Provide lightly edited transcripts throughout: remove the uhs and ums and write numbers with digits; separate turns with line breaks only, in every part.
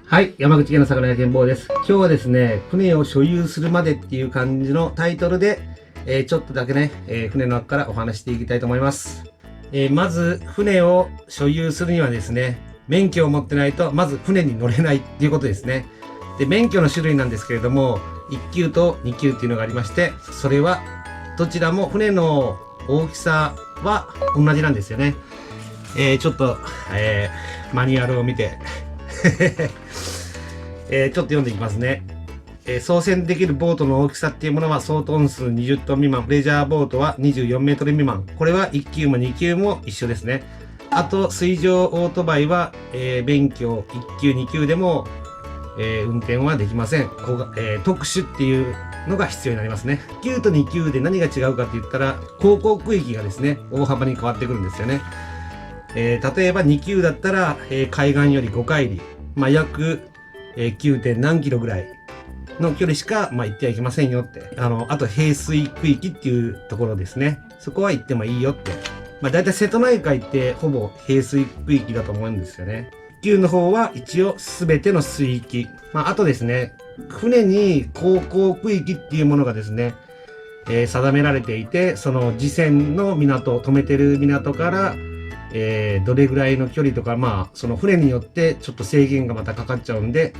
はい、山口県の魚屋健坊です。今日はですね、船を所有するまでっていう感じのタイトルで、ちょっとだけね、船の中からお話していきたいと思います。まず、船を所有するにはですね、免許を持ってないと、まず船に乗れないっていうことですね。で、免許の種類なんですけれども、1級と2級っていうのがありまして、それは、どちらも船の大きさは同じなんですよね。ちょっと、マニュアルを見て、ちょっと読んでいきますね。操船できるボートの大きさっていうものは総トン数20トン未満、プレジャーボートは24メートル未満。これは1級も2級も一緒ですね。あと、水上オートバイは、免許1級、2級でも、運転はできません。特殊っていうのが必要になりますね。1級と2級で何が違うかって言ったら、航行区域がですね、大幅に変わってくるんですよね。例えば2級だったら、海岸より5海里、約、9. 点何キロぐらいの距離しか、行ってはいけませんよって。あと、平水区域っていうところですね。そこは行ってもいいよって。だいたい瀬戸内海ってほぼ平水区域だと思うんですよね。級の方は一応全ての水域。あとですね、船に航行区域っていうものがですね、定められていて、その次船の港、止めてる港から、どれぐらいの距離とか、その船によってちょっと制限がまたかかっちゃうんで、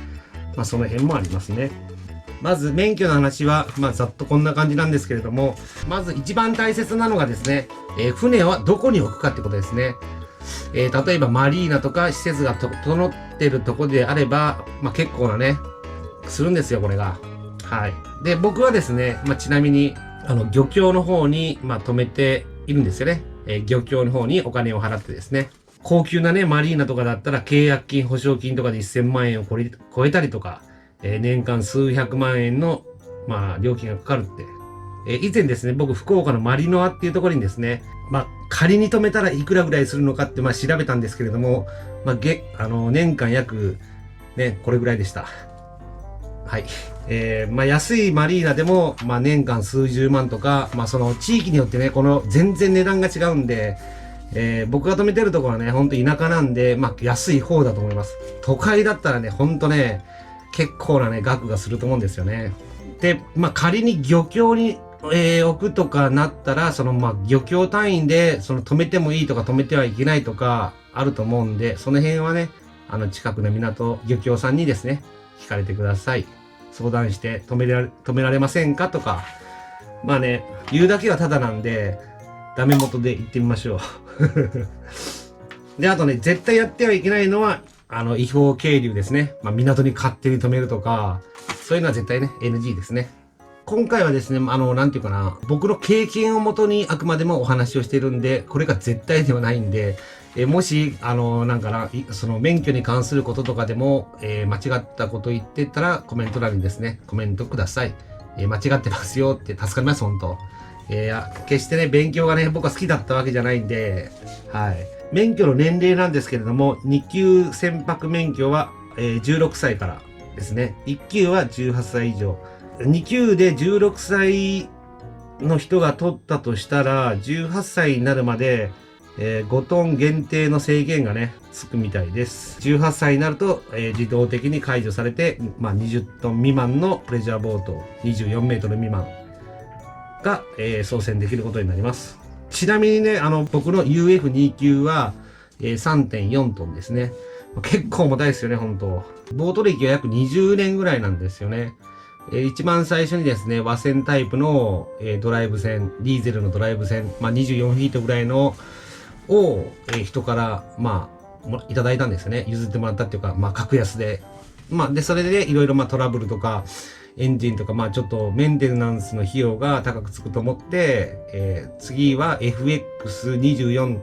その辺もありますね。まず免許の話は、ざっとこんな感じなんですけれども、まず一番大切なのがですね、船はどこに置くかってことですね。例えばマリーナとか施設が整ってるところであれば、結構なね、するんですよ、これが。はい。で、僕はですね、ちなみに、漁協の方に、止めているんですよね。漁協の方にお金を払ってですね。高級なね、マリーナとかだったら契約金、保証金とかで1000万円を超えたりとか、年間数百万円の、料金がかかるって。以前ですね、僕、福岡のマリノアっていうところにですね、仮に止めたらいくらぐらいするのかって、調べたんですけれども、年間約、ね、これぐらいでした。はい。安いマリーナでも、年間数十万とか、その地域によってね、この全然値段が違うんで、僕が止めてるところはね、ほんと田舎なんで、安い方だと思います。都会だったらね、ほんとね、結構なね、額がすると思うんですよね。で、仮に漁協に、置くとかなったら、漁協単位で、止めてもいいとか止めてはいけないとか、あると思うんで、その辺はね、近くの港、漁協さんにですね、聞かれてください。相談して止められませんかとか。言うだけはただなんで、ダメ元で言ってみましょう。で、あとね、絶対やってはいけないのは、違法係留ですね。港に勝手に止めるとか、そういうのは絶対ね、NG ですね。今回はですね、なんていうかな、僕の経験をもとにあくまでもお話をしているんで、これが絶対ではないんで、もし、その免許に関することとかでも、間違ったこと言ってたら、コメント欄にですね、コメントください。間違ってますよって助かります、本当。決してね、勉強がね、僕は好きだったわけじゃないんで、はい。免許の年齢なんですけれども、2級船舶免許は、16歳からですね。1級は18歳以上。2級で16歳の人が取ったとしたら、18歳になるまで、5トン限定の制限がね、つくみたいです。18歳になると、自動的に解除されて、20トン未満のプレジャーボート、24メートル未満が、操船できることになります。ちなみにね、僕の UF2 級は、3.4 トンですね。結構重たいですよね、本当。ボート歴は約20年ぐらいなんですよね。一番最初にですね、和船タイプの、ドライブ船、ディーゼルのドライブ船、24フィートぐらいのを、人から、いただいたんですよね。譲ってもらったっていうか、格安で。で、それで、いろいろトラブルとか、エンジンとか、ちょっとメンテナンスの費用が高くつくと思って、次は FX24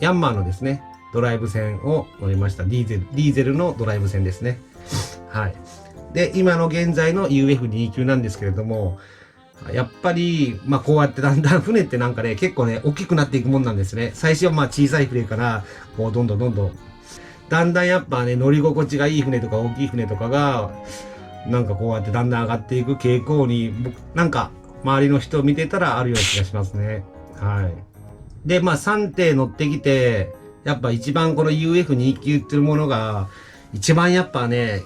ヤンマーのですね、ドライブ船を乗りました。ディーゼルのドライブ船ですね。はい。で、今の現在の UF2 級なんですけれども、やっぱり、こうやってだんだん船ってなんかね、結構ね、大きくなっていくもんなんですね。最初は小さい船から、こう、どんどん、だんだんやっぱね、乗り心地がいい船とか大きい船とかが、なんかこうやってだんだん上がっていく傾向に、なんか、周りの人を見てたらあるような気がしますね。はい。で、3艇乗ってきて、やっぱ一番この UF2 級っていうものが、一番やっぱね、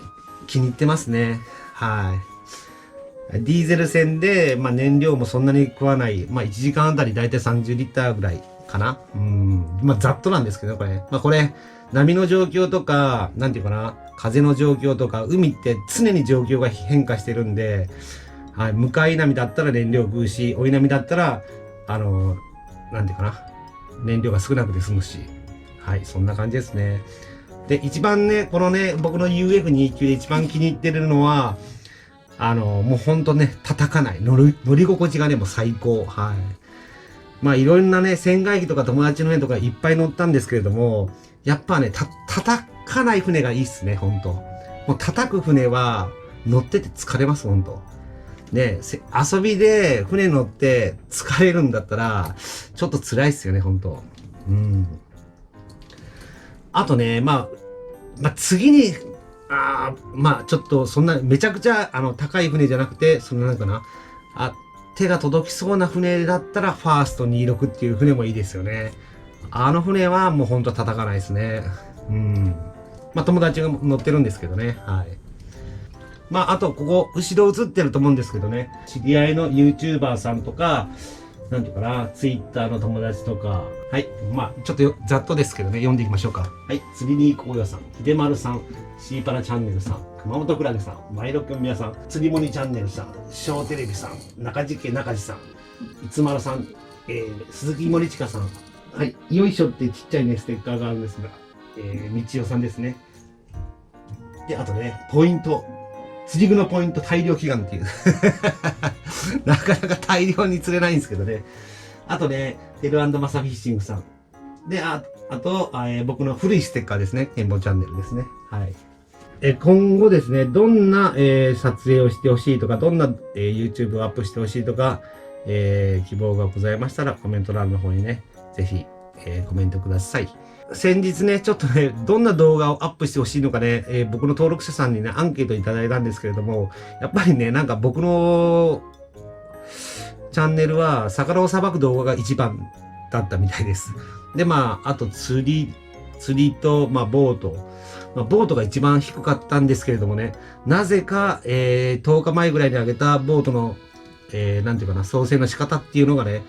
気に入ってますね。はい。ディーゼル船で、まあ燃料もそんなに食わない。まあ1時間あたりだいたい30リッターぐらいかな。まあざっとなんですけど、これ。まあこれ、波の状況とか、なんていうかな、風の状況とか、海って常に状況が変化してるんで、はい。向かい波だったら燃料食うし、追い波だったら、なんていうかな、燃料が少なくて済むし。はい。そんな感じですね。で、一番ね、このね、僕の UF29 で一番気に入ってるのは、もうほんとね、叩かない。乗り心地がね、もう最高。はい。まあ、いろんなね、船外機とか友達の船とかいっぱい乗ったんですけれども、やっぱね、叩かない船がいいっすね、ほんと。もう叩く船は、乗ってて疲れます、ほんと。ね、遊びで船乗って疲れるんだったら、ちょっと辛いっすよね、ほんと。あとね、まあ、次に、まあ、ちょっと、そんな、めちゃくちゃ、高い船じゃなくて、そんななんかな、手が届きそうな船だったら、ファースト26っていう船もいいですよね。あの船はもうほんと叩かないですね。まあ、友達が乗ってるんですけどね。はい。まあ、あと、ここ、後ろ映ってると思うんですけどね、知り合いの YouTuber さんとか、なんていうかな、Twitter の友達とか、はい。まあ、ちょっとざっとですけどね、読んでいきましょうか。はい。釣りに行こうよさん、秀丸さん、シーパラチャンネルさん、熊本クラゲさん、マイロくんみやさん、釣りモニチャンネルさん、ショーテレビさん、中地家中地さん、いつまるさん、鈴木森近さん、はい。よいしょってちっちゃいね、ステッカーがあるんですが、みちおさんですね。で、あとね、ポイント。釣り具のポイント大量祈願っていう。なかなか大量に釣れないんですけどね。あとね、テル&マサフィッシングさん。で、あと、僕の古いステッカーですね。ケンボチャンネルですね。はい。今後ですね、どんな、撮影をしてほしいとか、どんな、YouTube をアップしてほしいとか、希望がございましたら、コメント欄の方にね、ぜひ、コメントください。先日ね、ちょっとね、どんな動画をアップしてほしいのかね、僕の登録者さんにね、アンケートいただいたんですけれども、やっぱりね、なんか僕のチャンネルは、魚をさばく動画が一番だったみたいです。で、まあ、あと釣りと、まあ、ボート。まあ、ボートが一番低かったんですけれどもね、なぜか、10日前ぐらいに上げたボートの、なんていうかな、操船の仕方っていうのがね、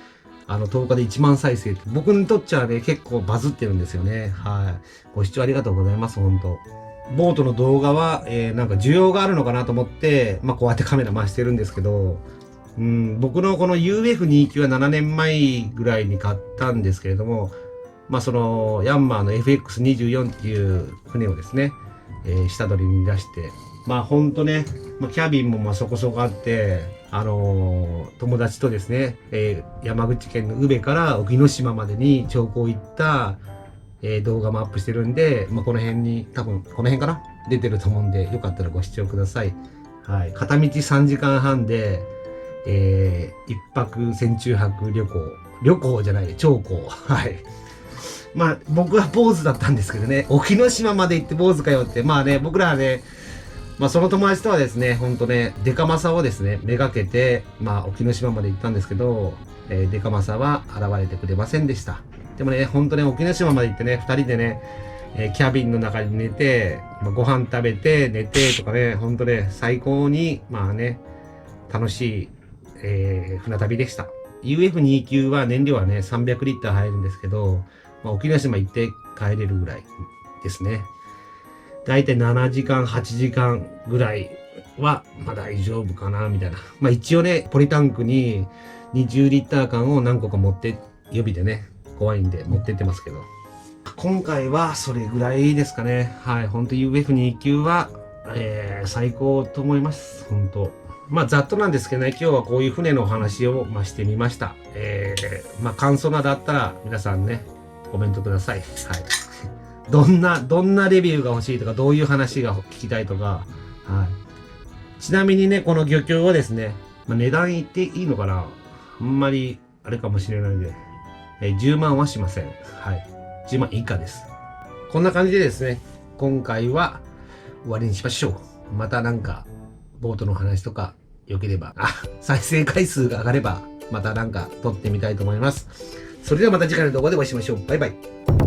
10日で1万再生って、僕にとっちゃね、結構バズってるんですよね。はい。ご視聴ありがとうございます、本当ボートの動画は、なんか需要があるのかなと思って、まあ、こうやってカメラ回してるんですけど、僕のこの UF29 は7年前ぐらいに買ったんですけれども、まあ、その、ヤンマーの FX24 っていう船をですね、下取りに出して、まあ、ほんとね、まあ、キャビンもまあそこそこあって、友達とですね、山口県の宇部から沖ノ島までに長行行った、動画もアップしてるんで、まあ、この辺に、多分、この辺かな出てると思うんで、よかったらご視聴ください。はい。片道3時間半で、一泊船中泊旅行じゃない、長行。はい。まあ、僕は坊主だったんですけどね、沖ノ島まで行って坊主かよって、まあね、僕らはね、まあその友達とはですね、ほんとね、デカマサをですね、めがけて、まあ沖ノ島まで行ったんですけど、デカマサは現れてくれませんでした。でもね、ほんとね、沖ノ島まで行ってね、二人でね、キャビンの中に寝て、まあ、ご飯食べて、寝てとかね、ほんとね、最高に、まあね、楽しい、船旅でした。UF29 は燃料はね、300リッター入るんですけど、まあ、沖ノ島行って帰れるぐらいですね。だいたい7時間、8時間ぐらいは、まあ大丈夫かな、みたいな。まあ一応ね、ポリタンクに20リッター缶を何個か持って、予備でね、怖いんで持ってってますけど。今回はそれぐらいですかね。はい。ほんと UF29 は、最高と思います。ほんと。まあざっとなんですけどね、今日はこういう船のお話を、まあ、してみました。まあ感想などあったら皆さんね、コメントください。はい。どんなレビューが欲しいとか、どういう話が聞きたいとか、はい。ちなみにね、この漁協はですね、まあ、値段言っていいのかなあんまり、あれかもしれないんで、10万はしません。はい。10万以下です。こんな感じでですね、今回は終わりにしましょう。またなんか、ボートの話とか、良ければ、再生回数が上がれば、またなんか撮ってみたいと思います。それではまた次回の動画でお会いしましょう。バイバイ。